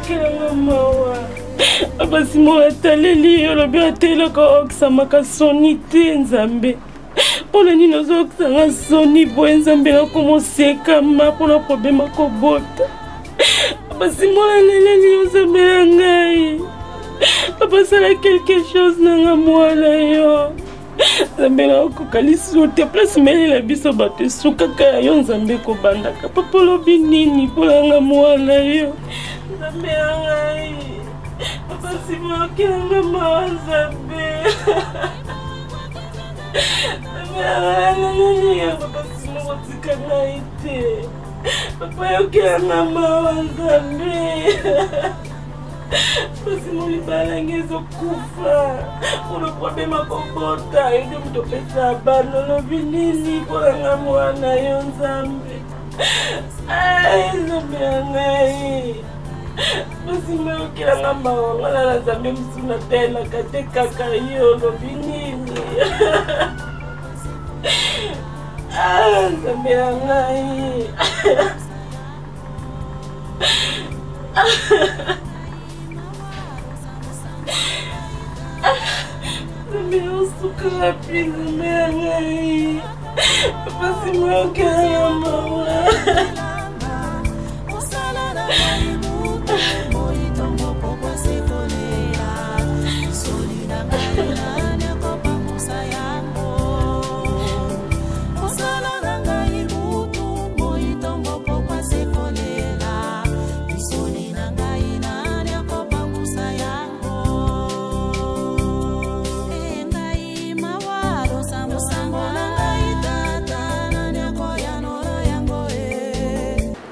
okela mawa. Basi mo taleli yo lobi atela ko oksamaka soni te nzambe. Pona nini ozoksanga soni boye nzambe na komoseka ma pona problème akobota. Basi mo leleli yo nzambe na ngai. Papa sala quelque chose nanga mwana yo. Nzambe na okokalisu te place mele la biso bato esukaka yo nzambe kobandaka. Papa lobi nini mpona mwana yo. Nzambe na ngai. Papa sima okilanga mawa nzambe. Papa sima otika ngai te. Papa okilanga mawa nzambe. Pasi mo libala ngezo kufa. Uno problema kobota. Ede mtopesa bano lobi nini mpona mwana yo nzambe. Ay, nzambe ya ngai. Pasi mo okilanga mawa ngala na nzambe msuna tena kate kaka yo lobi nini. Ah, nzambe ya ngai. Meu suco rápido, minha mãe. Papa se meu que é mão.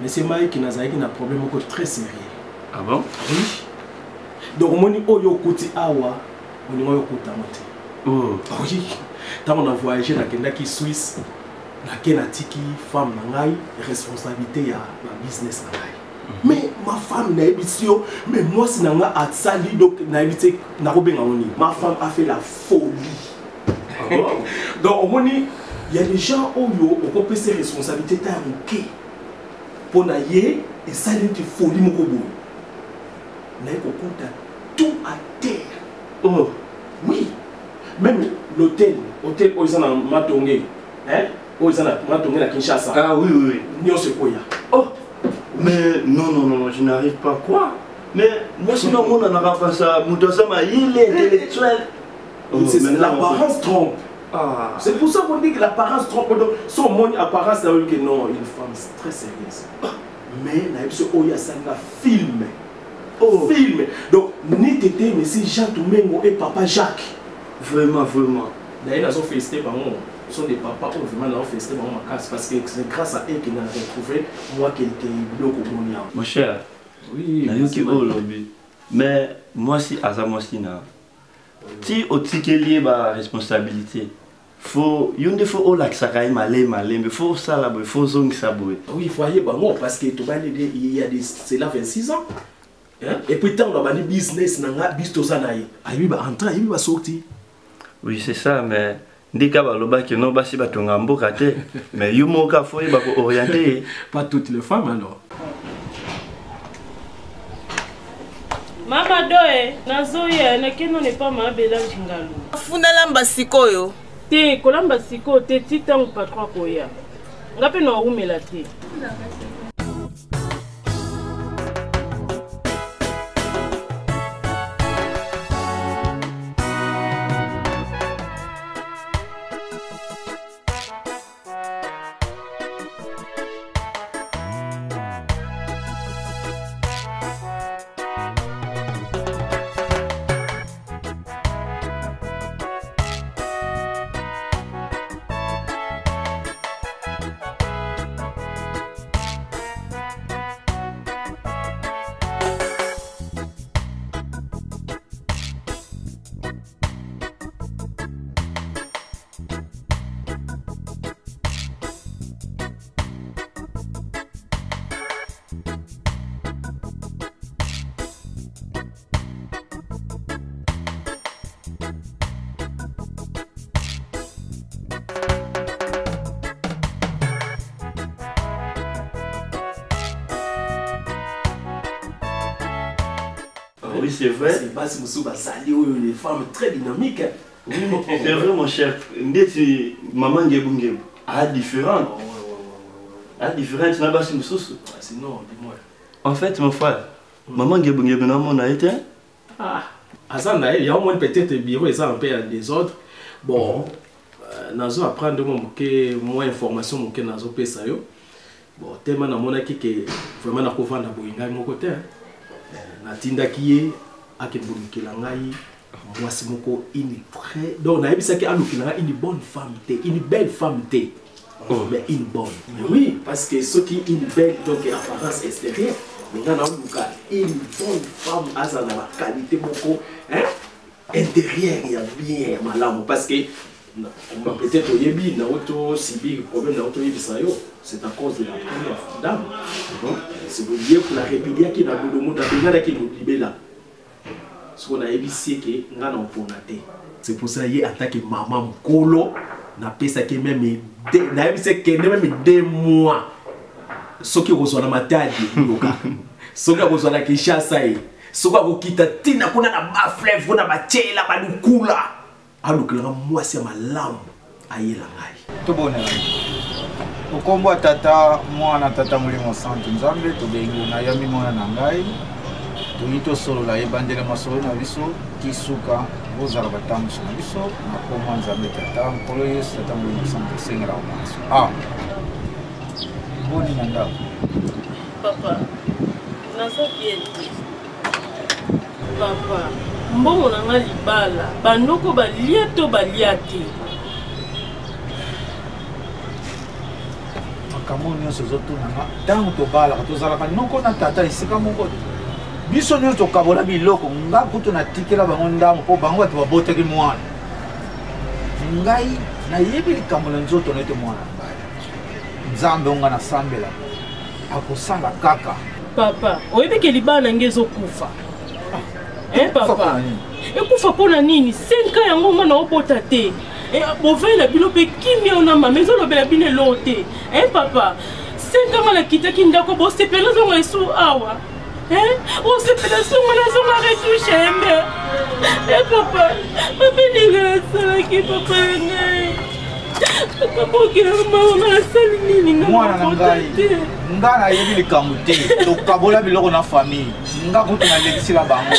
C'est Mike qui n'a un problème très sérieux. Ah bon? Oui. Donc, on yo koti awa, on yo kota mote. Oh. Oui. Tant on a voyagé dans Kenya Suisse, na Kenya tiki femme nangai responsabilité ya la business nangai. Mais ma femme n'a ébitio, mais moi c'est nanga atsali donc n'a ébité na robenga oni. Ma femme a fait la folie. Ah bon? Donc au moni, il y a des gens où yo on peut ses responsabilités ta ok. Pour naïe et ça n'est que folie mon robot. Naïe qu'on compte tout à terre. Oh oui. Même l'hôtel où ils ont matongé, hein, où ils ont matongé à Kinshasa. Ah oui oui. N'y se quoi ya. Oh. Mais non, je n'arrive pas quoi. Mais moi sinon mon n'a pas ça. Moutosama il est intellectuel. L'apparence trompe. Ah. C'est pour ça qu'on dit que l'apparence trompe. Son mon apparence, ça veut dire que non, une femme très sérieuse. Mais il y a un film. Oh. Film. Donc, ni tété, mais c'est Jean Toumengo et papa Jacques. Vraiment. D'ailleurs, ils ont félicité par moi. Ce sont des papas qui ont vraiment félicité par ma casse. Parce que c'est grâce à eux qu'ils ont retrouvé moi qui était bloqué au Monia. Mon cher. Oui. Mais moi, si Azamosina. Si au ticket lié ma responsabilité, faut il faut l'accès malé mais faut ça là, il faut zone ça boy. Oui, il faut aller bon parce que il y a des c'est là 26 ans. Hein? Et puis tant on a des business nanga bistoza naï. Aïe ba entrer, aïe ba sortir. Oui, c'est ça mais ndika ba loba que non ba si ba tonga mboka te mais yo moka faut ba ko orienter pas toutes les femmes alors. Mama doe, nazoya na keno ne pas ma bela njingalo. Funda lamba sikoyo. Te kolamba siko te titango patron koya. Ngape no umela te. Oui, c'est vrai. C'est basi musu basali les femmes très dynamiques. Oui, c'est vrai mon cher. Ndeti maman ngebu a différente. A différente, tu n'as pas si musu. Sinon, dis-moi. En fait, mon frère, maman ngebu na mon a été. Ah, Azana, il y a au moins peut-être bureau et ça un peu en désordre. Bon, nazo apprendre moins information mon que nazo pesa yo. Bon, tellement na mona ki que vraiment na kovanda boinga mon côté. Na tinda ki ake bulukila ngai mwasi moko une très donc na yebisa ki alukila une bonne femme une belle femme mais une bonne. Oui, parce que ce qui une belle donc apparence extérieure. Maintenant, une bonne femme a la qualité beaucoup intérieure, il y a bien malam parce que peut-être au début, c'est à cause de la première dame. C'est pour dire que la République qui n'a pas de monde qui nous libère là. Ce qu'on a évité que nous avons ponaté. C'est pour ça qu'il y a attaqué maman Kolo, n'a pas ça qui même même 2 mois. Ce qui reçoit la matière ce qui reçoit la Kinshasa, ce qui reçoit tina kuna na ba fleuve na ba tchela ba lukula alukula moi c'est ma lame ayela ngai to bona okombo tata mwana tata mulimo santu nzambe to bengi na yami mwana na ngai to ito solo la ebandele masolo na biso kisuka bozala batambuso na biso na koma nzambe tata mpolo yesu tata mulimo santu sengela maso boni na ndako papa naza bien papa mbongo na nga libala bandoko balia to balia te makambo nyonso ezotunanga ntango tobalaka tozalaka noko na tata esika moko biso nyonso tokabola biloko nga kutu natikela bango ndambo mpo bango bato babotaki mwana ngai nayebi likambo na nzoto na ete mwana nzambe onga nasambela akosala kaka papa oyebi ke libala na nge ezokufa papa ekufa mpona nini 5 ans yango nga na obota te bovela bino mpe kimia ona mama ezolobela bino elo te papa 5 ans nga nakitaki ndako bosepela zonga esu awa osepela songa nazonga retouche yembe papa babeninga nasalaki papa ya ngai mwana na ngai nga nayebi likambo te tokabola biloko na famille nga kutu nalekisila bango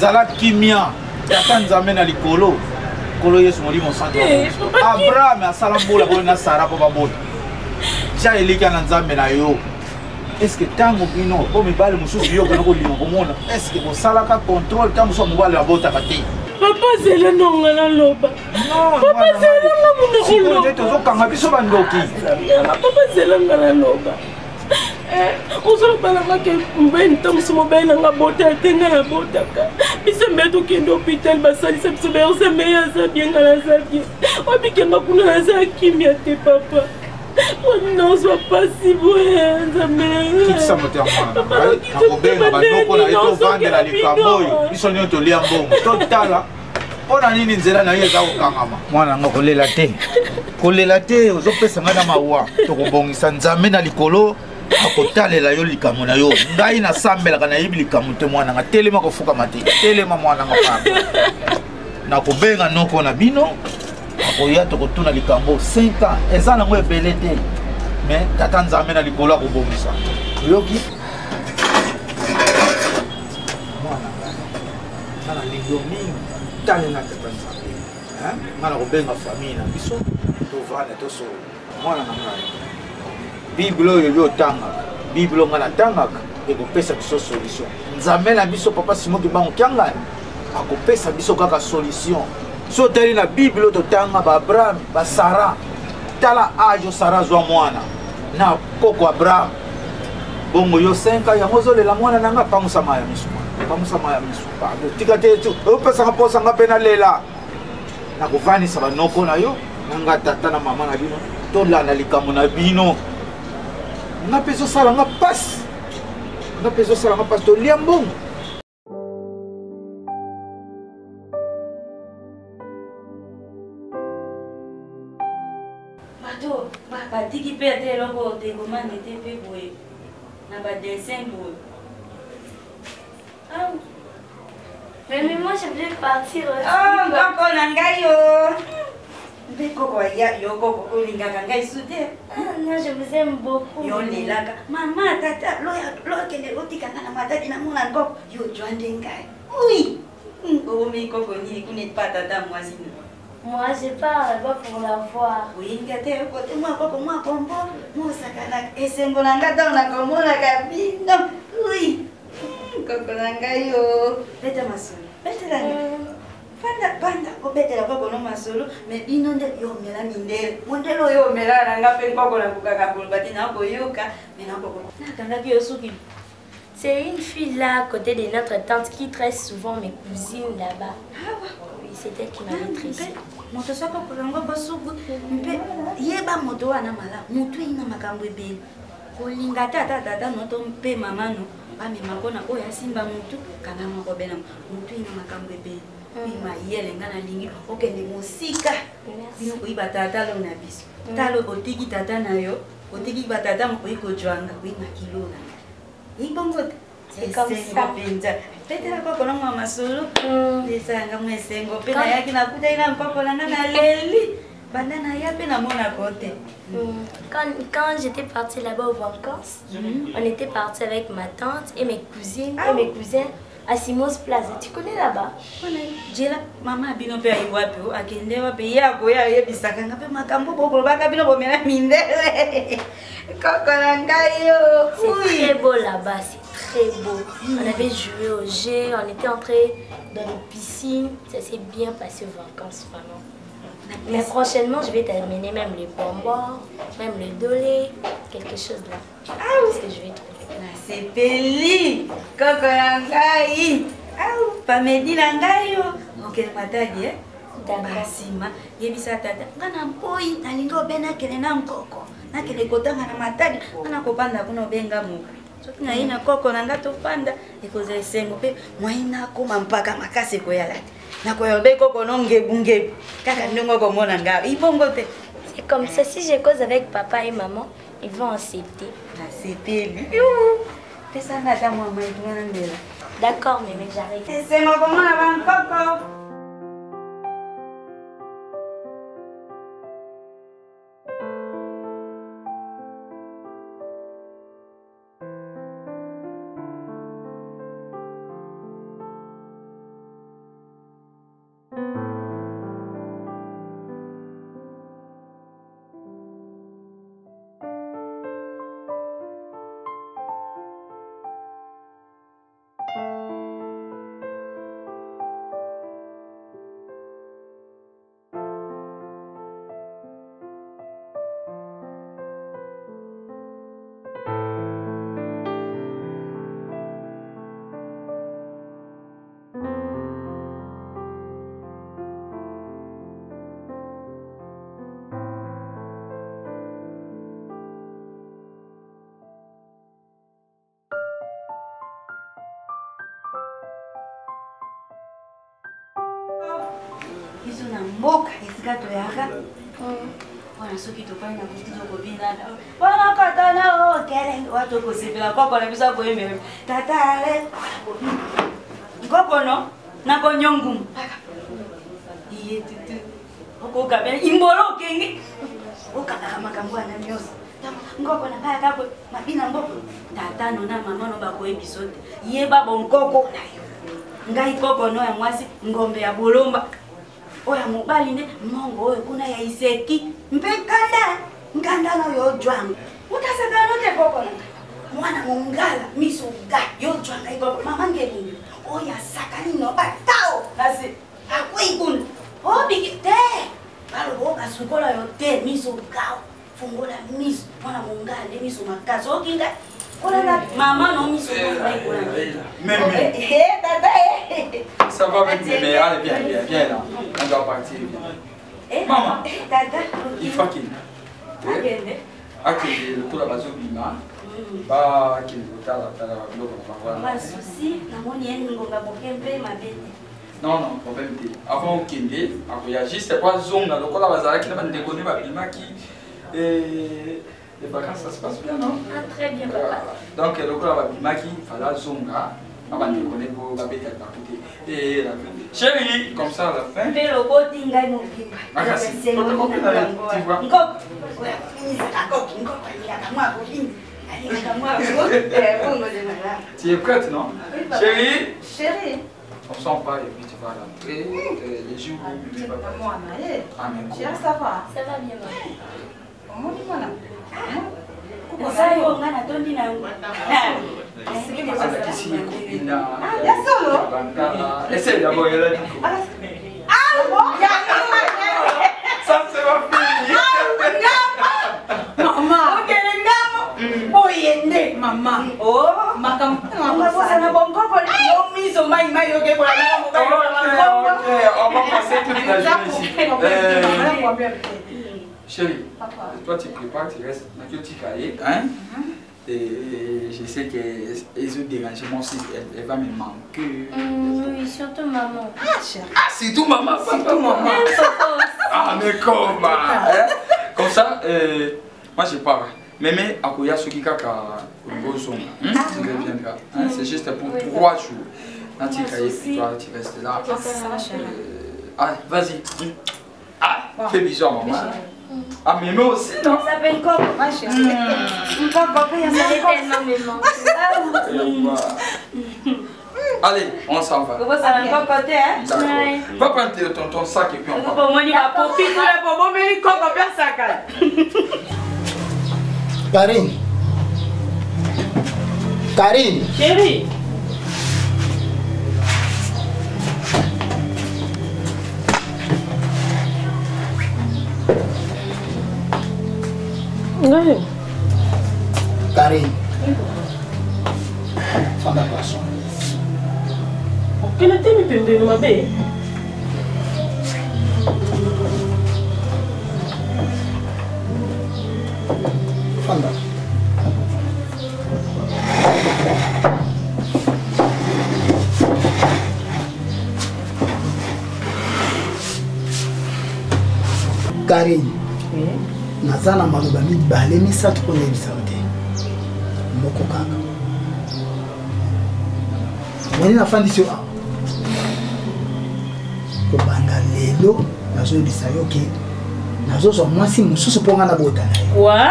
zala kimia tata nzambe na likolo kolo yesu molimo santo abraham asala mbola pona na sara mpo babota ja elika na nzambe na yo eske ntango bino mpo mibale mosusu yo kona kolima komona eske bosalaka contrôle ntango mosusu mobale abotaka te papa zela nonga na loba papa zela nga muna koloba tozokanga biso bandoki papa zela nga na loba ozolobala ngake mbeni ntangoso mobali nanga bota te nga na botaka biso mbe tokende hôpital basalisa biso beyosembe aza bien nga naza bien obikenga kuna naza kimia te papa nazwa pasi boye nzambekitisa motema mwana nakobenga bandoko na ye tovandela likambo oyo biso nio tolia mbongo totala mpona nini nzela na ye eza kokangama mwana nanga kolela te ozopesa ngai na mawa tokobongisa nzambe na likolo akotalela yo likambo na yo ngai nasambelaka nayebi likambo te mwana nga telema kofukama te telema mwana nga pamba nakobenga noko na bino akoya tokotuna likambo 5 ans eza nango ebele te mais tata nzambe na likolo akobongisa oyoki mwana nga na lingo mingi talela tata nzambe nga nakobenga famille na biso tovanda tosolo mwana na ngai bible oyo yo otangaka bible nga natangaka ekopesa biso solution nzambe na biso papa simoki bango kyanga akopesa biso kaka solution so tali na bible oyo totanga baabraham basara tala age sara azwa mwana na koko abraham bongo yo 5 ans yango ozolela mwana nanga pangusama ya misu pangusama ya misu tika te opesaka mposanga mpe nalela nakovanisa banoko na yo nanga tata na mama na bino tolanda likambo na bino nga mpe ezosala nga mpasi tolia mbongo bato batiki mpe ate eloko tekomande te mpe boye na badesin boye Mais moi, je voulais partir aussi. Oh, Coco Nangayo. Mais Coco, yo Coco, Olingaka Ngai Soute. Non, je vous aime beaucoup. Yo Lelaka. Maman, tata, loya kende otika na matati na mona Coco. Yo Joande Ngai. Oui. Oh, mais Coco, ni connaît pas tata moi sinon. Moi, je pars là-bas pour la voir. Oui, ngate côté moi Coco, moi Pombo. Moi sakana esengo nangata na komona kabino. Oui. Coco Nangayo. Beta masolo. Beta la. Panda obetela koko no masolo mais bino nde yo mela mindele mondelo yo mela nanga pe koko na kukaka kolbati na koyoka mais na koko nakanga ki yosuki. C'est une fille là à côté de notre tante qui traite souvent mes cousines là-bas. Ah ouais. Oui, c'est elle qui m'a tressé. Moto soko kolongo bosuku mpe yeba moto wana mala mutu ina makambo ebele kolinga tata noto mpe mama no bamema kona oyo asimba mutu kana moko bena mutu ina makambo ebele. Ima yele ngana lingi okende mosika bino koyiba tata lo na biso talo otiki tata na yo otiki batata mokoyiko jwanga koyima kilo na ibongo c'est comme ça penza petela koko na mama solo desanga mwesengo pe na yaki na kuta ina mpoko na leli bandana ya pe na mona kote. Quand j'étais partie là-bas aux vacances, on était parti avec ma tante et mes cousines et mes cousins à Simos Plaza. Tu connais là-bas? Jela mama bino pe aiwapi o akende wapi yako ya yebisaka ngape makambo bokolo baka bino bomela mindele. Koko Nangayo. C'est très beau là-bas, c'est très beau. On avait joué au jeu, on était entrés dans les piscines. Ça s'est bien passé aux vacances vraiment. Mais prochainement, je vais t'amener même les bonbons, même le dolé, quelque chose là. Ah oui, ce que je vais trouver. C'est Peli, Coco Nangayi. Ah, Pamedi Nangayo. Ok, matadi eh. Basima, yebisa tata. Ngana mpoi nalingo bena kele na mkoko. Na kele kotanga na matadi, ana kopanda kuno benga mu. Soki na ina Coco nanga topanda, ekoza esengo pe mwaina koma mpaka makase ko yalati. Na ko yobe Coco nongebunge. Kaka ndongo komona nga. Ibongo te. C'est comme ça, si je cause avec papa et maman, ils vont accepter. Accepter lui. D'accord, mais j'arrive. C'est moi comment avant Coco. Iso na mboka esika toyaka wana soki topani na kusti tokobinana wana kotana o kelenge wato kosepela koko na biso akoyemele tata ale kokono nakonyongumu iye tutu okokabela imbolo okenge okabaka makambo wana nyonso ngoko na kaya kako mabina ngoko tata no na mama no bakoyebiso te yeba bonkoko na yo ngai koko no ya mwasi ngombe ya bolomba oya mobali nde mongo oyo kuna ya iseki mpe nkanda na yo jwanga utasaka note koko na mwana mongala miso ga yo jwanga ikoko mama ngelungu oya sakani no batao kasi akwai kun obi te balo boka sukola yo te miso ga fungola miso mwana mongala nde miso makazi okinga Voilà, maman non mis sur Même. Tata. Ça va avec mes mères. Allez, viens là. On doit partir. Maman. Tata. Il faut qu'il. Akende tola bazobima. Ba akende tala biloko na bango. Pas souci, namoni yeni ngonga bokempe mabete. Non, problème te. Avant okende, akoya juste pas zonga lokola bazalaki na bandekone babimaki. Les vacances, ça se passe bien, non? Ah, très bien, papa. Donc, le coup, il fallait zonga. Chérie, comme ça à la fin. Tu es prête, non? Chérie? Chérie. On s'en parle et puis tu vas rentrer. Les jours où tu vas pas. Ah, mais quoi? Ça va? Ça va bien, essaye d'abord, il a dit. Ça, c'est ma fille. Maman. Ok, les gammes. Boyende, maman. Oh, ma campagne. Maman, ça n'a pas encore pour les mis au maï maï, ok, pour la ok, on va passer toute la journée ici. Chérie, toi tu prépares, tu restes dans le petit cahier, hein? Et je sais que les autres dérangements aussi, elle va me manquer. Oui, surtout maman. Ah, c'est tout maman, papa, maman. Ah, mais comment? Hein? Comme ça, moi je pars. Mais à quoi il y a ceux qui kaka au son, tu reviendras. C'est juste pour 3 jours. Dans le petit cahier, puis toi tu restes là. Ah, vas-y. Ah, fais bisous à maman. Ah, mais moi aussi, non? Ça s'appelle quoi, ma chérie? Allez, on s'en va. Vous allez encore côté, hein? D'accord. Va prendre ton sac et puis on part. Karine. Karine. Chérie. Ouais. Karine. Fanda poisson. Quel était mes pembes, ma belle? Fanda. Karine. Naza na maloba mibale misato mpona yebisa yo te moko kaka wani nafandisi yo awa kobanda lelo nazoyebisa yo ke nazozwa mwasi mosusu mpo nga nabota na ye. Quoi?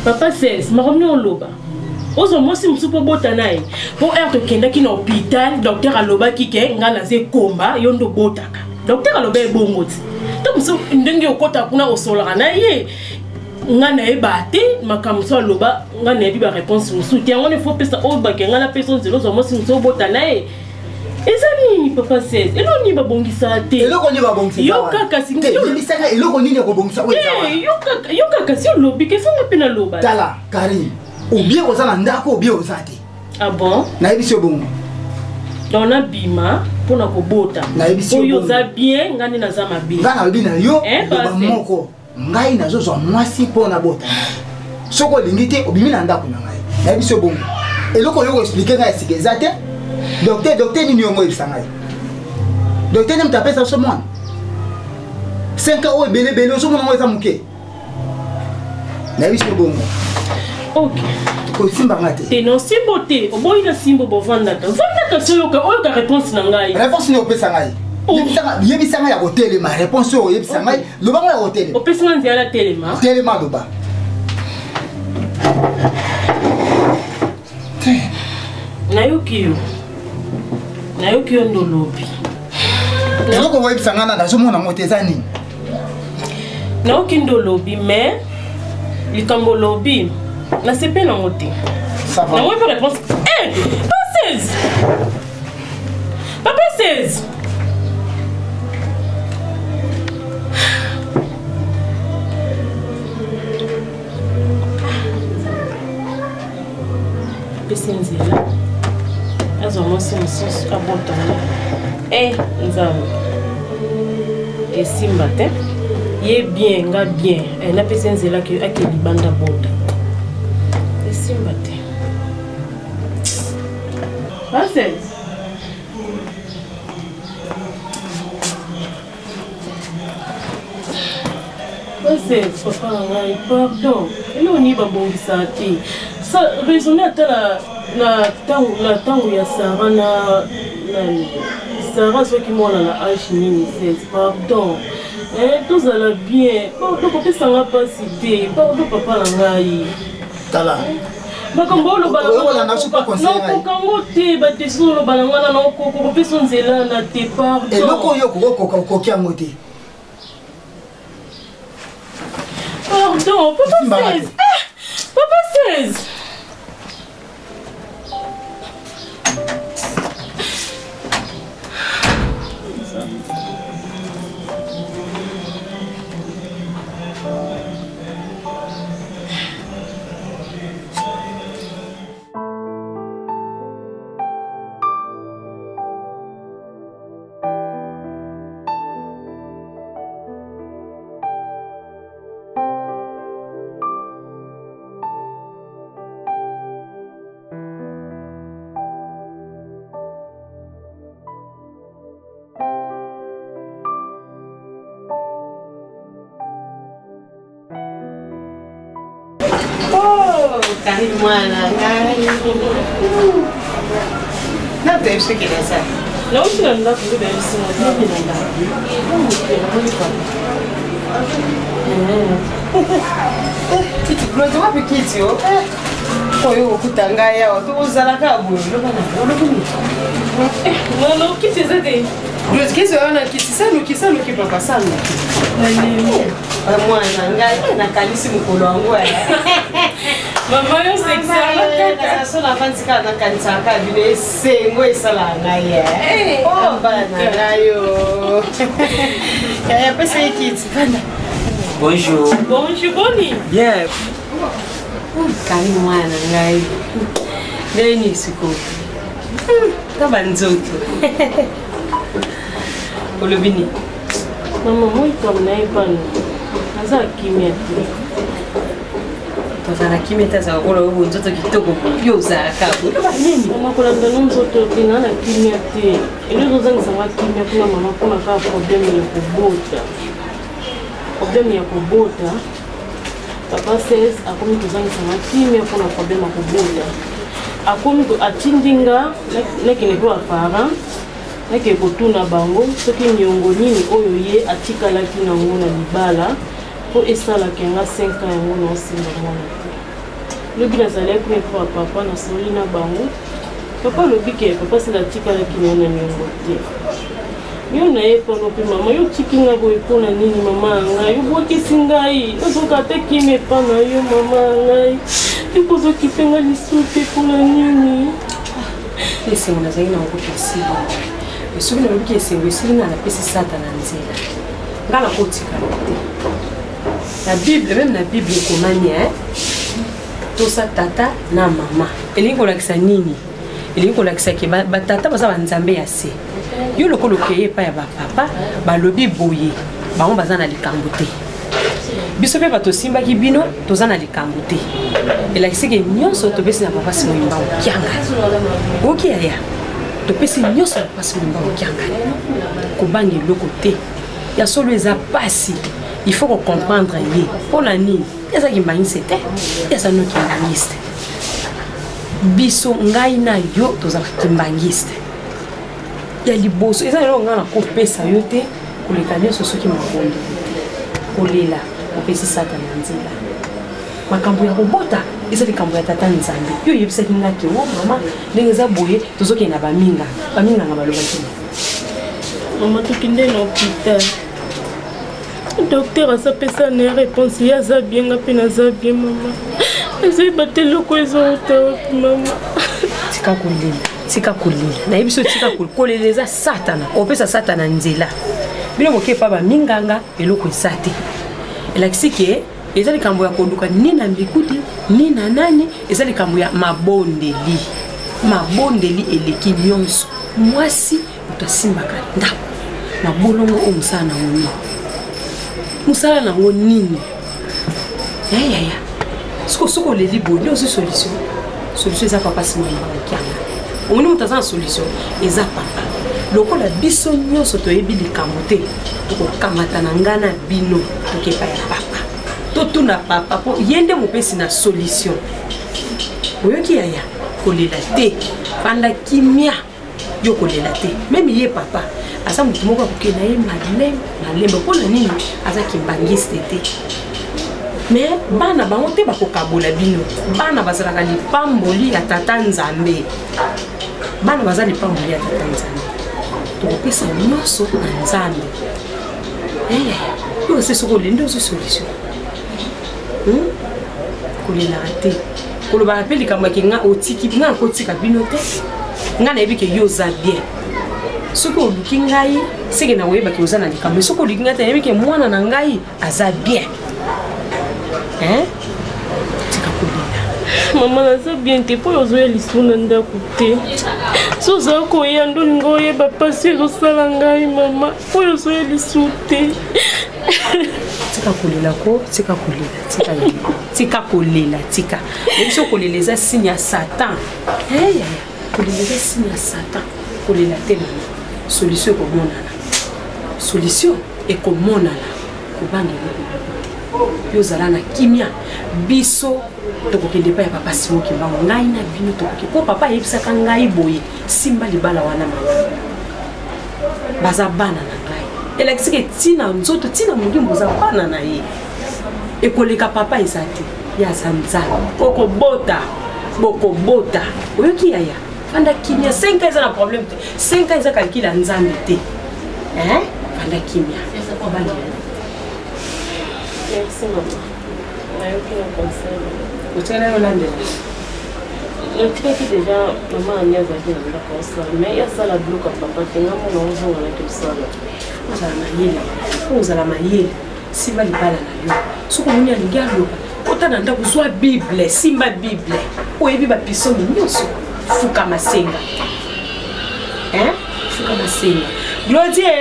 Papa 16 makamni oloba ozwa mwasi mosusu mpo bota na ye mpo ere tokendaki na hôpital docteur alobaki ke nga naza ekomba yo nde obotaka docteur aloba ebongo ti to mosusu ndenge okota kuna osolaka na ye nga nayeba te makambo mosusu aloba nga nayebi baréponse mosusu te yango ne fo pesa oyo bake nga napesa nzela ozwa mwasi mosusu obota na ye eza nini papa 16 elo nini babongisa te eloko nini babongisa yo kaka yebisaka eloko nini ekobongisa yo kaka si olobi kesanga mpe naloba tala Karine obie koza na ndako obie oza te. Ah bon? Nayebisi yo bongo donc nabima mpona kobota oyo oza bien ngai nde naza mabe ngai nalobi na yo loba moko ngai nazozwa mwasi mpona bota soki olingi te obimi na ndako na ngai nayebisi yo bongo eloko oyo koexplike ngai esika eza te docteur nini yongo oyebisa ngai docteur nde moto apesa so mwana 5 ans oyo ebelebele ozomona ngo eza moke nayebisi yo bongo ok kosimba ngai te non simbo te oboyi na simbo bovandaka so oyoka réponse na ngai réponse nini opesa ngai yebisa ngai ya kotelema réponse oyo oyebisa ngai loba ngo ya kotelema opesa ngai nzela telema loba nayoki yo ndolobi eloko oyebisa ngai nazomona ngo te eza nini nayoki ndolobi mais likambo lobi nasepe nango te nango mpe réponse Papa 16 pesi nzela azwa mwasi mosusu abotana nzambe esimba te ye bien nga bien napesi nzela ake libanda bota esimba te Papa papa ngai pardon elo ni babongisa te ça raisonner ata na tango ya Sarah na Sarah soki mwana na âge nini 16 pardon tout ça la bien pardon papa sanga pasi te pardon papa na ngai tala bakambo lo bana na kokango te bateso lo bana ngana na okoko peso nzela na te pardon eloko yo kokokia ngote pardon papa 16 papa 16 Karibu mwana ngai. Na tepsi kinasa. Na usina nda kuruda yisina zabi nda. Kiti blote wapi kiti yo? Koyo kutanga ya to uzala ka buyo lo kuni. Mwana kiti zete. Blote kiti wana kiti sanu ki papa sana. Mwana ngai na kalisi mukolo wangu ya. Mama yo sexual kaka sona fansika na kanisa ka bile sengo esala ngai oh bana ngayo ya pesa kiti kanda Bonjour. Bonjour Boni. Bien. Kani mwana ngai neni siko kaba nzoto olobini mama moi tomna ipano aza kimia tozala kimia taza kola obo nzoto kitoko yo uzala kabo nini mama kolanda nzoto tina na kimia te elo zozangisa kimia kuna mama kuna ka problème ya kubota papa 16 akomi kozangisa kimia kuna problème ya kubota akomi atindinga nekene kwa parent neke kotuna bango soki nyongo nini oyo ye atikalaki nango na libala po esalaki nga 5 ans yango na osimba mwana te lobi nazalaki mekwa papa na soli na bango papa lobi ke papa sila atikalaki nango na nyongo te yo na ye pano mpe mama yo tiki nga boye mpona nini mama ngai yo bwakisi ngai nazoka te kimi epa na yo mama ngai ekozokite mpe nga lisu te mpona nini esengo nazali nango kesibo soki nalobi esengo esili nga napesi sata na nzela nga nakotikala te na bible meme na bible ekomani tosa tata na mama elingi kolakisa nini elingi kolakisa ke batata baza banzambe ya se yo lokolo okeye epai ya bapapa balobi boye bango baza na likambo te biso mpe bato osimbaki bino toza na likambo te elakisi ke nyonso topesi na papa simoyimba okianga okiyaya topesi nyonso na papa simoyimba okianga kobanga eloko te ya solo eza pasi il faut comprendre ye mpona nini ezaki mbangisi te ezanoki mbangisi te biso ngai na yo tozalaki mbangisi te ya liboso eza eloko ngai nakopesa yo te koleka nyonso soki makondo kolela opesi sata na nzela makambo ya kobota eza likambo ya tata nzambe yo oyebisaki nga ke o mama ndenge eza boye tozokende na baminganga balobaki mama tokende na hôpital docteur asapesa na réponse ye aza bien nga mpe naza bien mama ezayeba te eloko ezouta wapi mama tika kolela nayebi biso tika kolela eza satana opesa satana nzela bino moke pa baminganga eloko eza te elakisi ke eza likambo ya koluka ni na mbikuti ni na nani eza likambo ya mabondeli eleki nyonso mwasi moto asimbaka ndako na bolongo oyo mosala nango nini yayaya soko oleli boye nde ozwi solution eza papa simoyimba okianga omoni moto aza na solution eza papa lokola biso nyonso toyebi likambo te tokokamata na ngai na bino tokepa ya papa totuna papa mpo ye nde mopesi na solution oyoki yaya kolela te fanda kimia yo kolela te même ye papa asa mutu moko akokenda ye malembe mpona nini aza kimbangiste te mais bana bango te bakokabola bino bana bazalaka lipamboli ya tata nzambe bana baza lipamboli ya tata nzambe tokopesa nyonso na nzambe oyo se soko olende ozo solution kolelaka te kolobaka mpe likambo yake nga otiki nga akotika bino te nga nayebi ke yo oza bien soki oluki ngai seke na oyebaki oza na likambo soki oluki ngai te nayebi ke mwana na ngai aza bien tika kolela mama naza bien te mpo ozoya lisu na ndako te so ozala koya ndolinga oyeba pasi ezosala ngai mama mpo ozoya lisu te tika kolela ko tika kolela tika kolela tika ebiso kolela eza signe ya satan kolela eza signe ya satan kolela te mama solution ekomonana solution ekomonana kobangela yo ozala na kimia biso tokokende pa ya papa simoki mbango ngai na bino tokoki mpo papa ayebisaka ngai boye simba libala wana mama baza bana na ngai elakisika etina nzoto tina molimo oza bana na ye ekoleka papa eza te ye aza nzambe bokobota oyoki yaya fanda kimia 5 ans eza na problème te 5 ans eza calcule ya nzambe te fanda kimia merci maman nayoki na conseil otikana yo landela notikaki déjà mama ani azalaki na ndako osala mais yasala bloka papa te nga mona ozonga naki osala ozala mayele simba libala na yo soki omoni alingi aloba ota na ndako zwa bible simba bible oyebi bapisoni nyonso fuka masenga fuka masenga glodie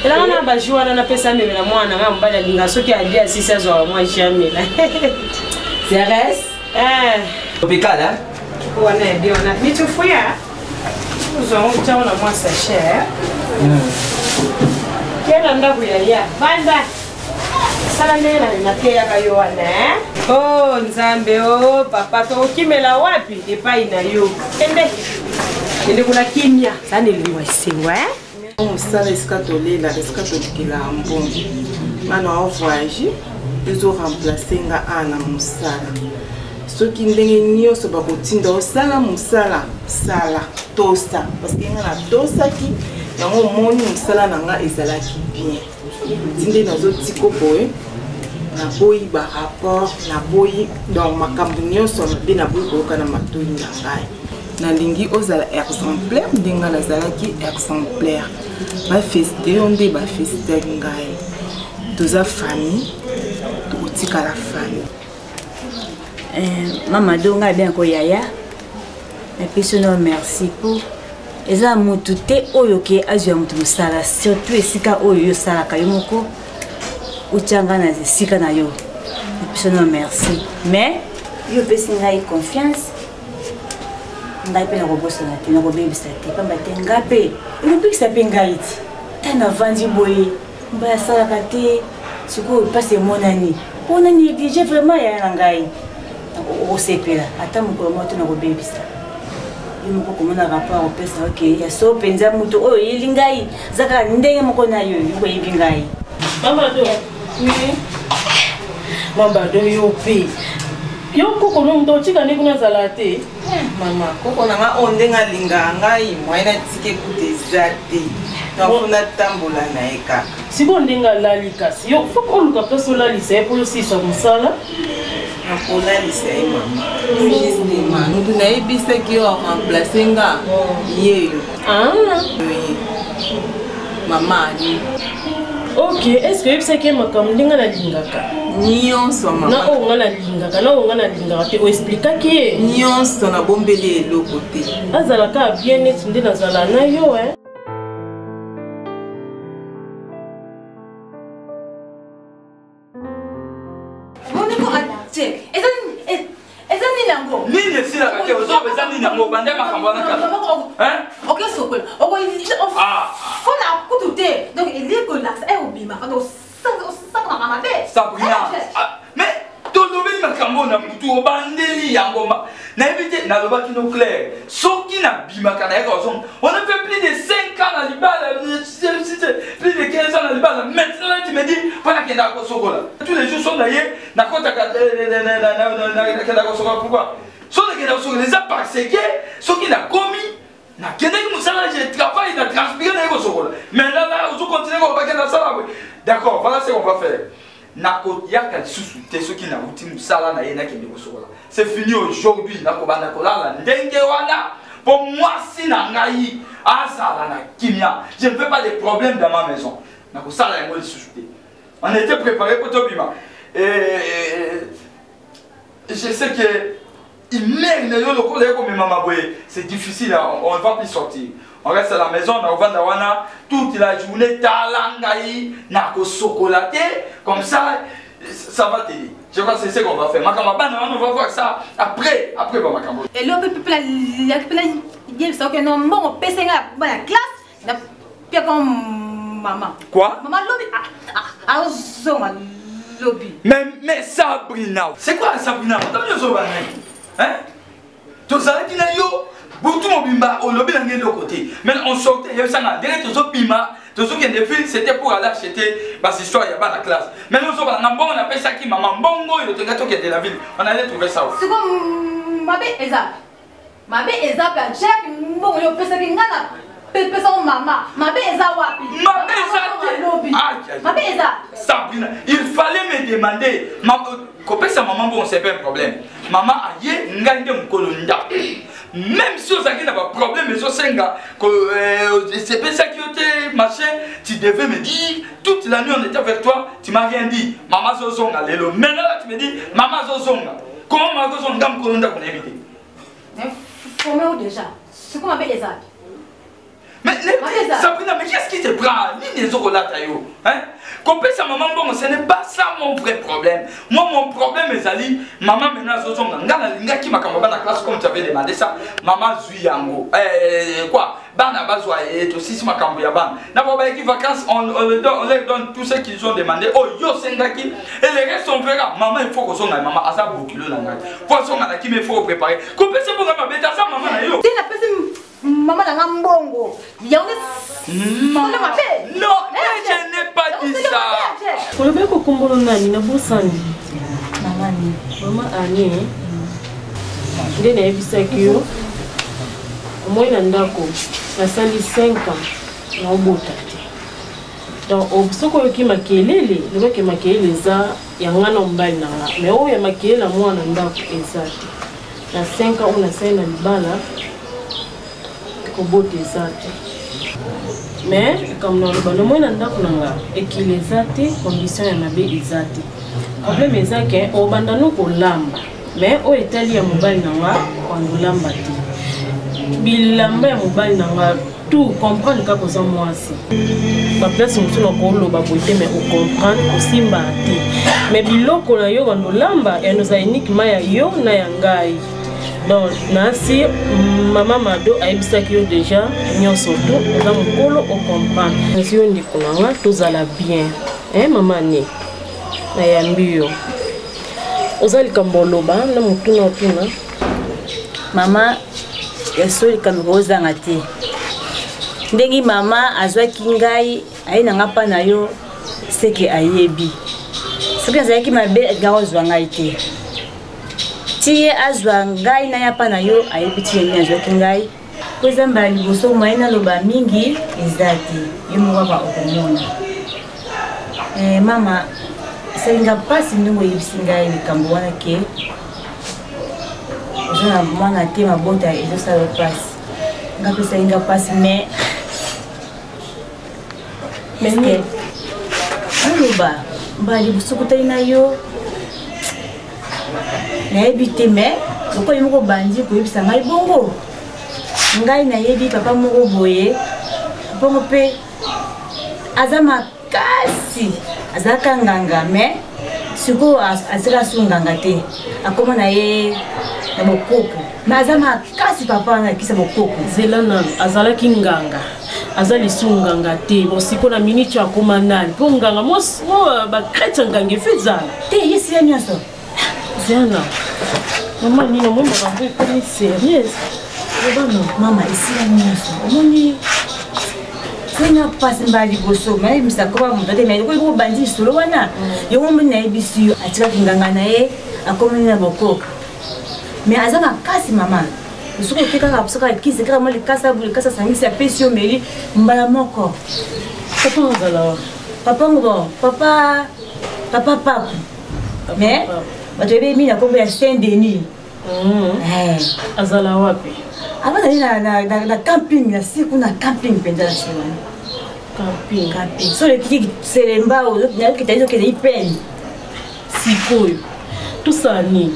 elanga na bajour wana napesa amemela mwana nga mobali alinga soki adi asisi azwaka mwa jamela zeres opekala wana edi wana mitufuya ozwango ntango na mwa sachet kela ndako yaya banda sala ndenge nateyaka yo wana o nzambe o papa tokokimela wapi epai na yo ende kuna kimia zana eliwa esengo mosala esika tolela esika tokela mbongo ngana avoyage ezoremplace nga ana mosala soki ndenge nyonso bakotinda osala mosala sala tosa parceke nga natosaki yango omoni mosala na nga ezalaki bien tinde nazotika boye naboyi barapport naboyi donc makambo nyonso mabe naboyi koyoka na matoi na ngai nalingi ozala exemplaire ndenge nazalaki exemplaire bafesite yo nde bafesitaki ngai toza famille tokotikala famille mama do ngai bien koyaya napesi no merci pour eza mutu te oyo ke azwa mutu mosala surtout esika oyo yo osalaka yo moko utianga na esika na yo napesi no merci mais yo opesi ngai confiance ngai mpe nakobosana te nakobebisa te pamba te ngai mpe ekopekisa mpe ngai ti ta navandi boye mbai asalaka te sikoyo mpasi emonani mpo na néglige vraiment yaya na ngai okosepela ata mokolo moko te nakobebisa yo moko komona rapport opesa oke ya so mpenza moto oyo oyeli ngai eza kaka ndenge moko na yo yokoyebi ngai mamado mambado yo mpe yo koko no moto otika ndenge nazala te mama koko nanga oyo ndenge alingaka ngai mwaye natike kuta eza te nafuna tambola na ye kaka sikoyo ndenge alali kasi yo foko oluka place olalisa ye mpo yosisa mosala nakolalisa ye mama justement motu nayebisaki yo aremplace nga yeyo mama ali ok est-ce que oyebisaki ye makambo ndenge nalingaka nyonso mama na oyo nga nalingaka na oyo nga nalingaka te oexplikaki ye nyonso nabombeli eloko te azalaka bien neti nde nazala na yo nini esilaka te ozobeza nini yango bande makambo wana kala okesokola fona kutu te donc elikolakisa eyobima osakaka mabe sabrina mais tolobeli makambo yango na mutu obandeli yango na éviter na loba kino clair soki na bimaka na yaka osom on a fait plus de 5 ans na libala plus de 15 ans na libala maintenant tu me dis pendant qu'il y a sokola tous les jours sont d'ailleurs na kota na sokola pourquoi sont les a parce que soki na commis na kende ki musala je travaille na transpirer na sokola maintenant là on continue on va na sala d'accord voilà ce qu'on va faire nako yaka lisusu te soki na uti musala na ye na kende kosokola c'est fini aujourd'hui nako bana kolala ndenge wana pour moi si na ngai azala na kimia je ne veux pas de problèmes dans ma maison nako sala yango lisusu te on était préparé pour tobima et je sais que il mène le coup de comme maman boye c'est difficile on va plus sortir on reste à la maison on va wana toute la journée talangai na ko chocolaté comme ça ça va t'aider je crois que c'est ce qu'on va faire makamba on va voir ça après ba makambo et là il ça que non bon pesa nga ba la classe na pia comme maman quoi maman lobby ah zoma lobby mais Sabrina c'est quoi Sabrina t'as bien zo ba hein tout ça qui na yo Boutou Mobimba, au lobby de l'autre côté. Mais on sortait, il y avait ça, derrière tous les pima, tous ceux qui étaient filles, c'était pour aller acheter ma histoire, il y a pas la classe. Mais nous, on appelle ça qui maman bongo, et le gâteau qui est de la ville. On allait trouver ça. C'est comme ma belle Ezap. Ma belle Ezap, Jack, bon, il y a personne qui n'a pas son maman. Ma belle Ezap, wapi. Ma belle Ezap, ma belle Ezap. Sabrina, il fallait me demander. Copé sa maman, bon, c'est pas un problème. Maman a yé, ngande mkolonda. Même si on n'a pas de problème, mais c'est pas ça qui était machin, tu devais me dire, toute la nuit on était avec toi, tu m'as rien dit. Maman Zozonga, lélo. Maintenant là tu me dis, Maman Zozonga. Comment Maman Zozonga me connaît qu'on évite? Mais faut déjà. C'est comment avec les arbres? Mais Sabrina, mais qu'est-ce qui te prend? Ni les autres là, taillot. Hein? Compris sa maman, bon, ce n'est pas ça mon vrai problème. Moi, mon problème est Ali. Maman, maintenant, Zozonga, Ngana qui m'a camarade dans la classe, comme tu avais demandé ça. Maman, Zuyango. Quoi? Bana Bazoua et aussi si ma camouya ban. N'a pas avec vacances, on leur donne tout ce qu'ils ont demandé. Oh, yo, Sengaki. Et les restes, on verra. Maman, il faut qu'on soit maman. Asa beaucoup de langue. Faut qu'on soit qui me faut préparer. Compris c'est pour ma bête à ça, maman. Yo. Maman n'a pas bongo. Il y a non, je n'ai pas dit ça. Pour le bec au combo nani na bosani. Maman Annie. Nde na ebisaki yo. Moi na ndako. Na sali 5 ans. Na obota. Donc obsoko yoki makelele, le bec makelele za yangana mbali na nga. Mais o ya makelele moi na ndako ezati. Na 5 ans on a sali na libala. Kobote ezati. Mais comme dans le ballon, moi et qu'il est zati, condition ya mabe ezati. Problème est que au bandano ko lamba. Mais au Italie ya mobile nanga quand lamba ti. Bilamba ya mobile nanga tout comprendre ka koza mwasi. Ba place mutu na ko loba boite mais au comprendre aussi mbati. Mais biloko na yo quand lamba et nous a uniquement ya yo na ya ngai. Donc, Nancy, maman Mado a eu déjà, nous sommes tous, nous avons au comprendre. Nous sommes dit que tout allait bien. Hein, maman? Nayambio. Ozali kamboloba, na mutuna otuna. Maman, yasoli kamboza ngati. Ndengi mama azwa kingai, aina ngapa na yo, seke ayebi. Seke zaki mabe gawozwa ngaite. Tiye azwa ngai na yapa na yo ayebiti yeni azwa kingai kweza mbali boso mwaina loba mingi ezati yomo baba okomona mama senga pasi ndingo yebisi ngai likambo wana ke ozona mwana te mabota ezosala pasi ngapesa inga pasi mais que aloba mbali boso kutali na yo na ebite me loko yimoko bandi ko yebisa ngai bongo ngai na yebi papa moko boye bongo pe azama kasi azaka nganga me siko azira sunganga te akoma na ye na bokoko me azama kasi papa na kisa bokoko zelana azala kinganga azali sunganga te bosiko na minute akoma nani po nganga mo ba kretsa nganga fezala te yesi ya nyoso Diana, maman Nina, moi je suis pas sérieuse. Maman, ici la nuit. C'est une passe mbali boso, mais il s'accroît mon tête, mais il faut bandi solo wana. Yo mo na ibisu atika kinganga na ye, akomi na boko. Mais azana kasi maman. Usuko tika ka psaka kisi kama mali kasa buli kasa sangisi ya pesio meri mbala moko. Papa ngala. Papa ngo, papa papu. Mais bato ebe mi na kombo ya Saint-Denis. Azala wapi? Aba na camping na siku na camping penda la semana. Camping. So le kiki selemba o na kita hizo kile ipeni. Sikoyo. Tout ça ni.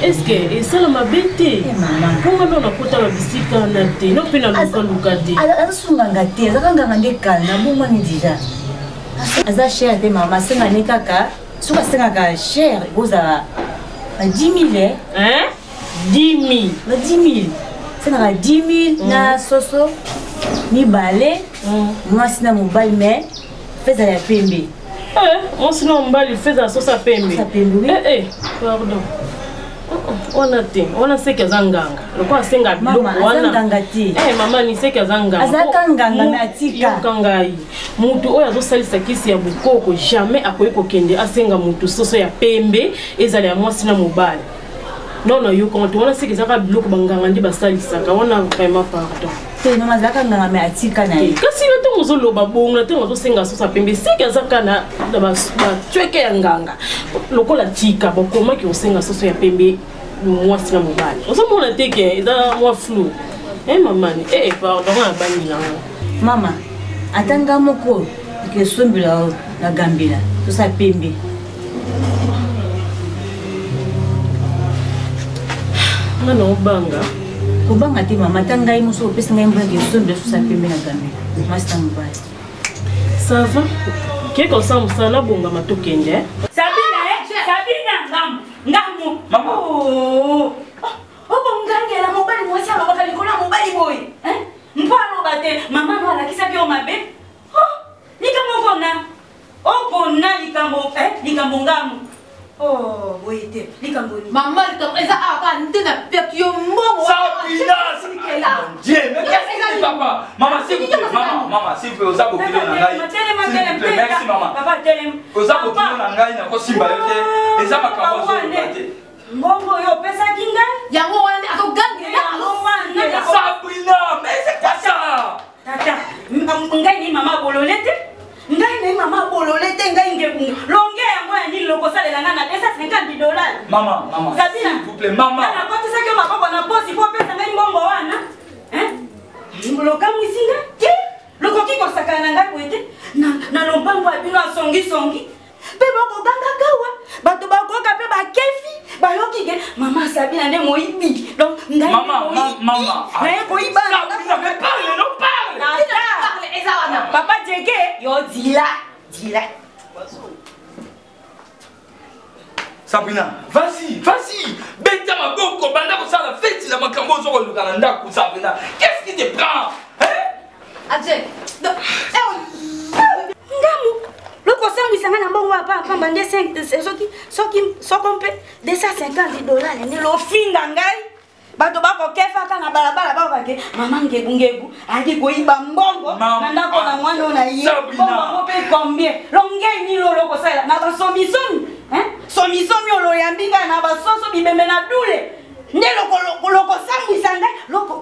Est-ce que ça la mabete? Maman. Comment on a kota la bisika na te? No pena luka de. Ala sunganga te, zakanga ngeka na bomba ni déjà. Aza cher te maman, senga ni kaka. Suka senga ka cher, goza 10 000 hein? 10 000. 10 000. C'est dans 10 000 na soso ni balé. Moi c'est na mobile mais fais à la PMB. Moi c'est na mobile fais à sosa PMB. Pardon. On a sait que zanganga. Le quoi senga biloko wana. Zanganga ti. Maman ni sait que zanganga. Azaka nganga na atika. Kangai. Mutu oyo azosalisa kisi ya bukoko jamais akoyi kokende asenga mutu soso ya PMB ezali ya mwasi na mobile. Non, yo quand on a ce que ça va bloquer banganga ndi basalisa ka wana vraiment pardon. Te no mazaka nganga me atika na ye. Kasi le temps ozolo babonga te ozosenga sosa PMB c'est que zaka na ba tweke ya nganga. Lokola tika bokoma ki osenga soso ya PMB mwasi na mobile. Ozomona te ke eza moi flou. Maman, pardon na bani na. Mama, atanga moko ke sombila na gambila sosa PMB. Non banga. Kubanga ti mama tanga imuso pesa ngai mbage sombe susa pembe na gambe. Master mobile. Ça va? Keko samu sana bonga matokende. Sabina ngamu. Mama. Ngangela mobile mwasi alo bakali kola mobile boy. Mpano bate mama no alakisa bio mabe. Likambo kona. Okona likambo ngamu. Oh, oui, likambo ni. Maman, eza aka ndena peki yo mbongo. Sabina, Dieu, mais qu'est-ce que papa? Maman, s'il vous plaît, maman, s'il vous plaît, oza bokilo na ngai. Merci maman. Papa, telem. Oza bokilo na ngai na ko simba yote. Eza makambo zo bate. Mbongo yo pesa kinga? Yango wana akogangela. Sabina, mais c'est quoi ça? Tata, ngai ni mama bololete. Ngai na mama bololete ngai ngekunga. Longe yango ya nini loko salela ngana $250. Maman, Sabina, s'il vous plaît, maman. Na koti saki maboko na posi po pesa ngai mbongo wana. Loka mwisinga? Ki? Loko kiko sakana ngai kwete. Na lombango abino asongi. Pe boko ganga kawa. Bato bakoka pe ba kefi. Ba yokige. Mama Sabina nde moibi. Donc ngai. Maman. Na ko iba. Sabina, mais parle, non parle. Parle ezawana. Papa Jeke, yo dila. Sabrina, vas-y. Beta ma boko, banda ko sala fête na makambo zo ko lukana ndako Sabrina. Qu'est-ce qui te prend? Adje. Ngamu. Loko sangu isanga na mbongo papa bande 5 soki $250 ne lo finga ngai. Bato bako kefa kana balabala bako ke mama ngegu aki koiba mbongo na ndako na mwana na ye mbongo pe combien longe ni loko sala na ba somisoni somisomi olo yambinga na ba soso bibembe na dule nde loko sangu isanga loko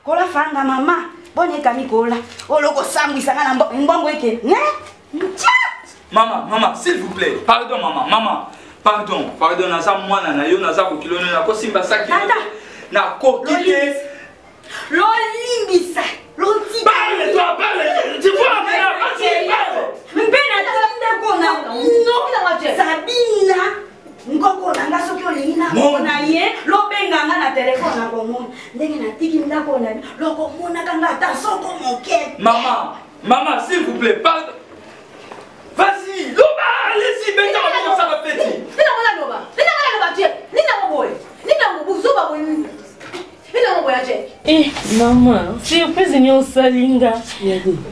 kola fanga mama bonye kami kola loko sangu isanga na mbongo eke Maman, s'il vous plaît, pardon maman. Pardon, naza mwana na yo naza ko kilone na ko simba saki. Na kokite Lolimbisa Loti Parle, tu vois Sabina Ngoko nanga soki olingina kona ye lobenganga na telefone na komona ndenge na tiki ndako na loko mona kanga ta soko moke. Maman, s'il vous plaît, pardon. Vas-y, Loba, allez-y, mais comment ça va petit? Maman, surprise ni osalinga.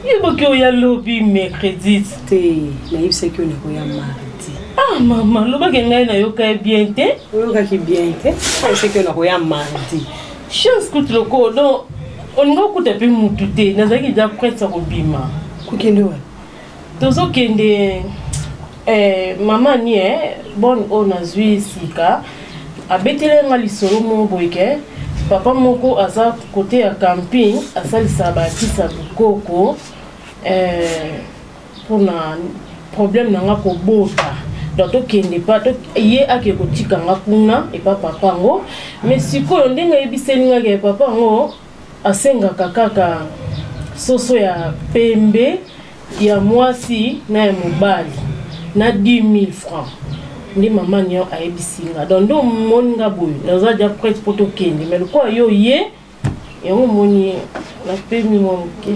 Ibo ke oya lobi mercredi te. Na yebisa ke onako ya mardi. Ah maman, le bac est yoka bien te. Yoka qui bien te. C'est que on a mardi. Chance que le cordon. On va écouter peu mututé. Naza qui déjà prête ça robima. Kukende wa. Tozo kende maman ni bon on a zui sika. Abetele ngali solo mo boyke. Papa moko aza côté à camping, asali sabati sa bukoko. Pour na problème nanga ko bota. Donc okende pas to ye ake ko tikanga kuna et pas papa ngo mais sikoyo ndenga yebiselinga ke papa ngo asenga kaka soso ya pembe ya mwasi na ya mobali na 10 000 francs ndi mama nyo ayebisinga donc ndo moninga boy naza ja prête pour to kende mais quoi yo ye yango moni na pemi mo ke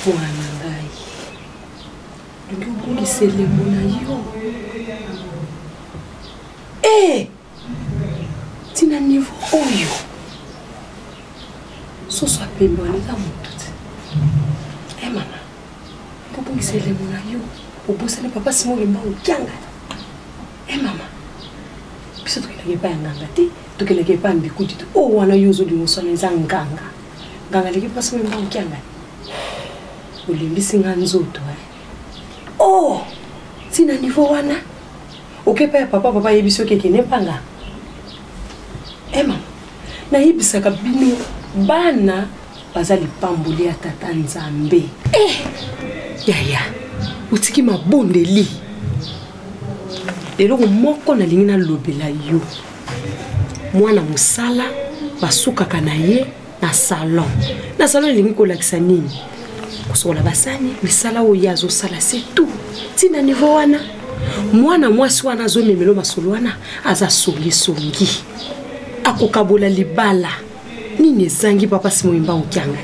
Mwana ngai. Ndugu kisele mona yo. Tina niveau oyo. Soso apembe waneza mututi. Mama. Ndugu kisele mona yo. Obosana papa simo lemba ukyanga. Mama. Biso tukileke pa nganga te, tukileke pa mbikuti tu. Wana yozo dimosana nza nganga. Nganga leke pa simo lemba ukyanga. Ulimbisi nga nzoto sina niveau wana okepa ya papa yebiso keke nepanga na yebisaka bino bana baza lipamboli ya tata nzambe yaya utiki mabondeli lelo moko nalingi nalobela yo mwana mosala basukaka na ye na salon elingi kolakisa nini kusola basani misala oyo azosala c'est tout tina niveau wana mwana mwasi wana azomemelo masolo wana aza songi akokabola libala nini ezangi papa simoyimba okyanga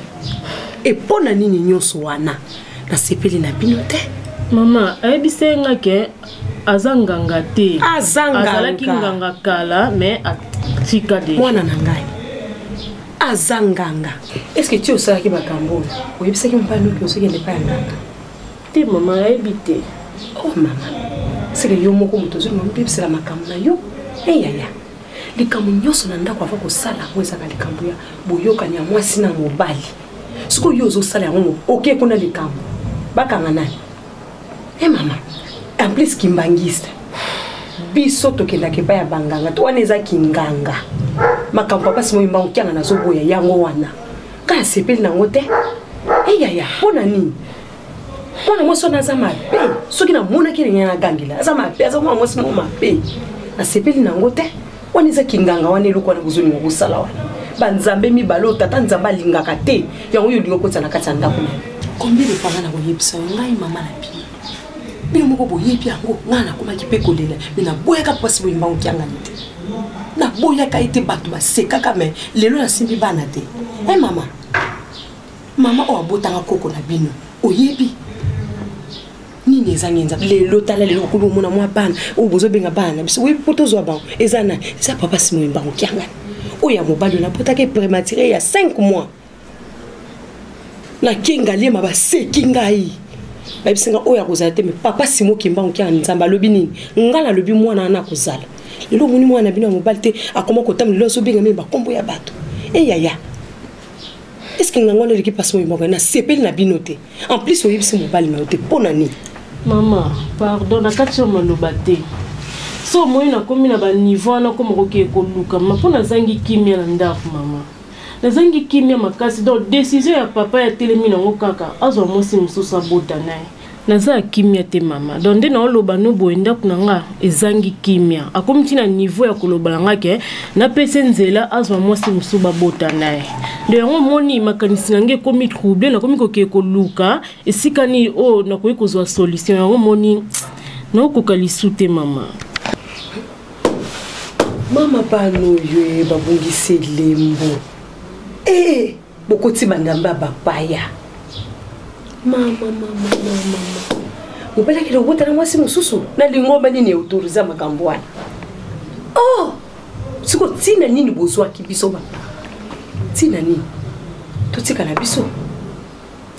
epona nini nyonso wana nasepeli na bino te mama ayebisenga ke azanganga te azalaki nganga kala mais atika de mwana na ngai azanganga. Est-ce que tu as qui va cambo? Oui, c'est qui me parle que ce qui n'est pas nganga. Te maman a habité. Oh maman. C'est que yo moko mutozo mon pipe c'est la makambo na yo. Yaya. Likambo nyonso na ndako ava ko sala kweza ka likambo ya boyoka nya mwasi na mobali. Siko yo zo sala yango OK kuna likambo. Bakanga nani? Mama. En plus kimbangiste. Biso tokenda ke pa ya banganga to wana eza kinganga. Makambo papa simo imba ukyanga na zoboya yango wana. Ka sepeli nango te. Yaya, pona nini? Pona mo sona za mabe. Soki na mona ke nyana gangila. Za mabe, za mo simo mabe. Na sepeli nango te. Wana eza kinganga wana eloko na buzuni ngo sala wana. Banzambe mibalo tata nzamba lingaka te. Yango yo lingo kotsa na kata ndako. Combien de fois na ko yebisa ngai mama na pi. Bino moko boyebi yango ngana koma kipekolela. Mina boyaka pasi boyimba ukyanga nite. Na boyaka ite batu basekaka me lelo na simbi bana te. Mama. Mama o abotanga koko na bino. Oyebi. Nini ezangenza lelo tala lelo kulo mona mwa bana. O bozo benga bana. Biso we potozo ba. Ezana, ça papa simo imba ukyanga. Oya mobali na potaka prématuré il y a 5 mois. Na kinga lema ba sekingai. Ba bisinga oya kozala te me papa simo kimba ukyanga nzamba lobi nini. Ngala lobi mwana na kozala. Lelo muni mwana bino mobali te akoma kotam lelo so benga me ba kombo ya bato. Yaya. Est-ce que ngangona leki pasimo imba na sepeli na bino te. En plus oyebisi mobali na te pona ni. Maman, pardon na katio maloba te. So moi na komi na ba niveau na komo koke koluka ma pona zangi kimia na ndako mama. Na zangi kimia makasi donc décision ya papa ya telemi na ngokaka azo mosi mususa bota nae. Na za kimia te mama. Donc nde na oloba no boenda kunanga ezangi kimia. Akomi tina niveau ya koloba nga ke na pese nzela azo mosi musuba bota nae. De yango moni makanisi nange komi trouble na komi koke koluka esikani o na koyi kozwa solution yango moni na kokali sute mama. Mama pano yo babungisi lembo. Bokoti mandamba babaya. Mama. Mupela kile wota na mwasi mususu na lingomba nini autoriza makambo wana. Siko tina nini bozwa kibiso ba. Tina nini? Totika na biso.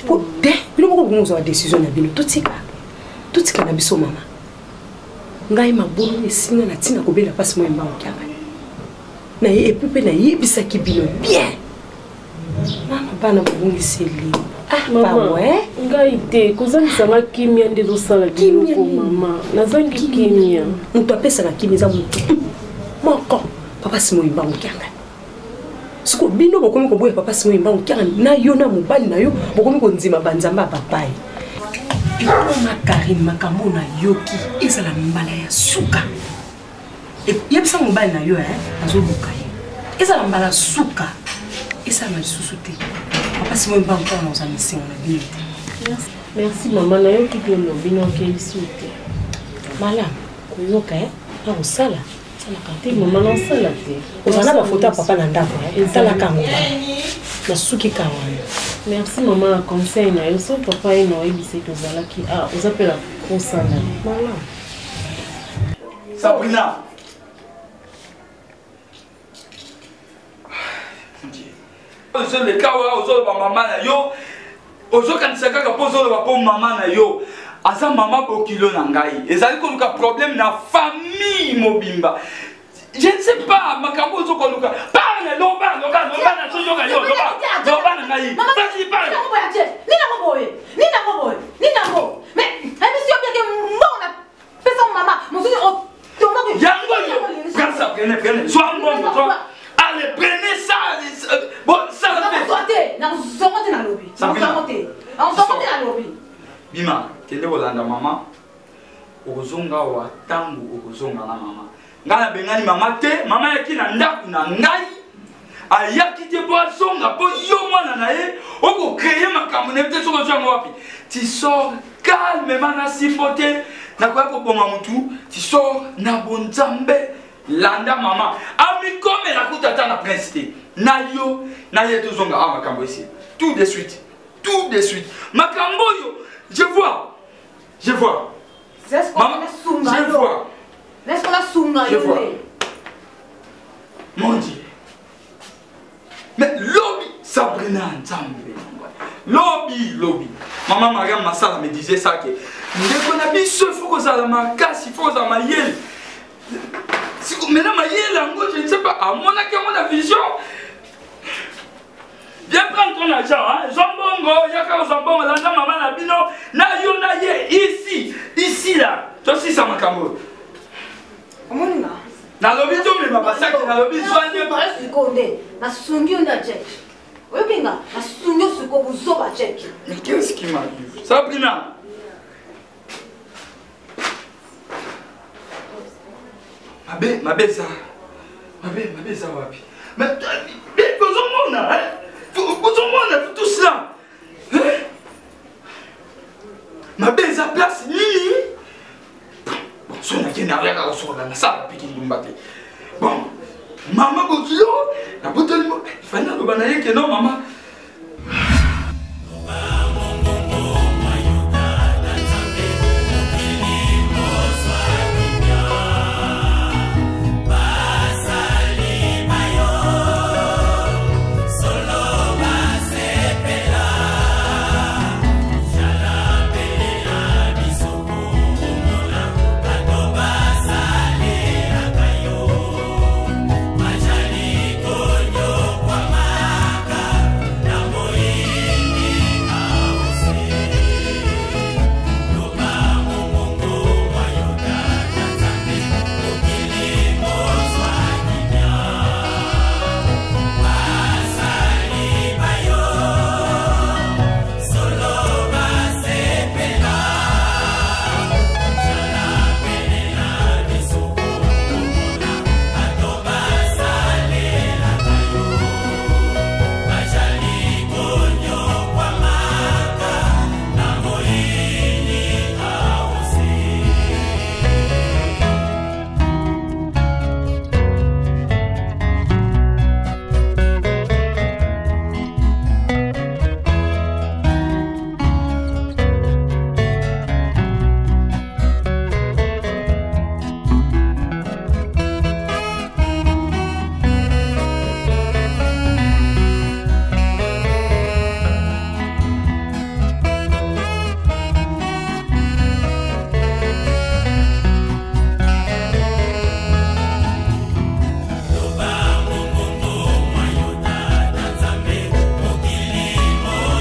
Po de, bino moko kumoza wa decision na bino totika. totika na biso mama ngai mabulu esinga na tina kobela pasi mo emba okianga na ye epupe na yebisaki bino bien mama bana babongiseli mama ngai te kozangisanga kimia nde ezosala biloko mama nazangi kimia moto apesaka kimia eza motu moko papa simo emba okianga siko bino bokomi koboya papa simo emba okianga na yo na mobali na yo bokomi konzima banzamba papai Karine makambo na yoki ezala mbala ya suka yebisa mobali na yo azoluka ye ezala mbala suka ezala lisusu te papa simo mba encore na ozamisinga na bino te. Merci mama na yoki bino bino kelisi te malamu koyoka na kosala salaka te mama na osala te ozala bafoto ya papa na ndako etalaka ngo na suki kawana. Merci maman la conseil na yo so papa ino oyebisa tozalaki ozapela kosala mala Sabrina ozo le kawa ozo ba mama na yo ozo kanisaka ka pozo ba po mama na yo asa mama bokilo na ngai ezali ko luka problème na famille mobimba. Je ne sais pas, ma cambo zo koluka. Parle, loba na sojo ka yo, loba na ngai. Vas-y parle. Ni na mo. Mais monsieur bien que mon na pesa maman, mon fils on tombe. Yango yo. Grâce prenez. Sois bon. Allez, prenez ça. Bon, ça va faire. Na zomote na lobby. On zomote na lobby. Bima, kende bolanda mama. Okozonga wa tangu okozonga na mama. Ngana bengani mama te, mama yaki na ndaku na ngai. Ayaki te po asonga po yo mwana na ye, oko créer makambo ne peut-être soko zwa wapi. Tu sors calmement na sipote, na kwa ko bonga mutu, tu sors na bonzambe landa mama. Ami comme la kutata na principe. Na yo, na ye tozonga makambo ici. Tout de suite. Makambo yo, je vois. Maman, je vois. Laisse qu'on a souma. Je vois. Mon Dieu. Mais lobby, Sabrina Nzambe. Lobby. Maman Mariam Massala me disait ça que dès qu'on a mis ce faut que ça ma casse, il faut que ça ma yel. Maintenant ma yel, je ne sais pas, à mon vision. Viens prendre ton argent, hein. Zambongo, yaka zambongo, là, maman la bino, na yo na ye, ici là. Toi aussi ça m'a cambo. Na lobby to me mama saki na lobby soigne pas seconde na sungi on a check obenga na sungi suko buzoba check. Mais qu'est-ce qui m'arrive Sabrina? Ma belle ça wapi? Mais kozomona tout cela. Ma belle ça place nini? Bon, maman Bokilo, la bouteille, il fallait que non, maman,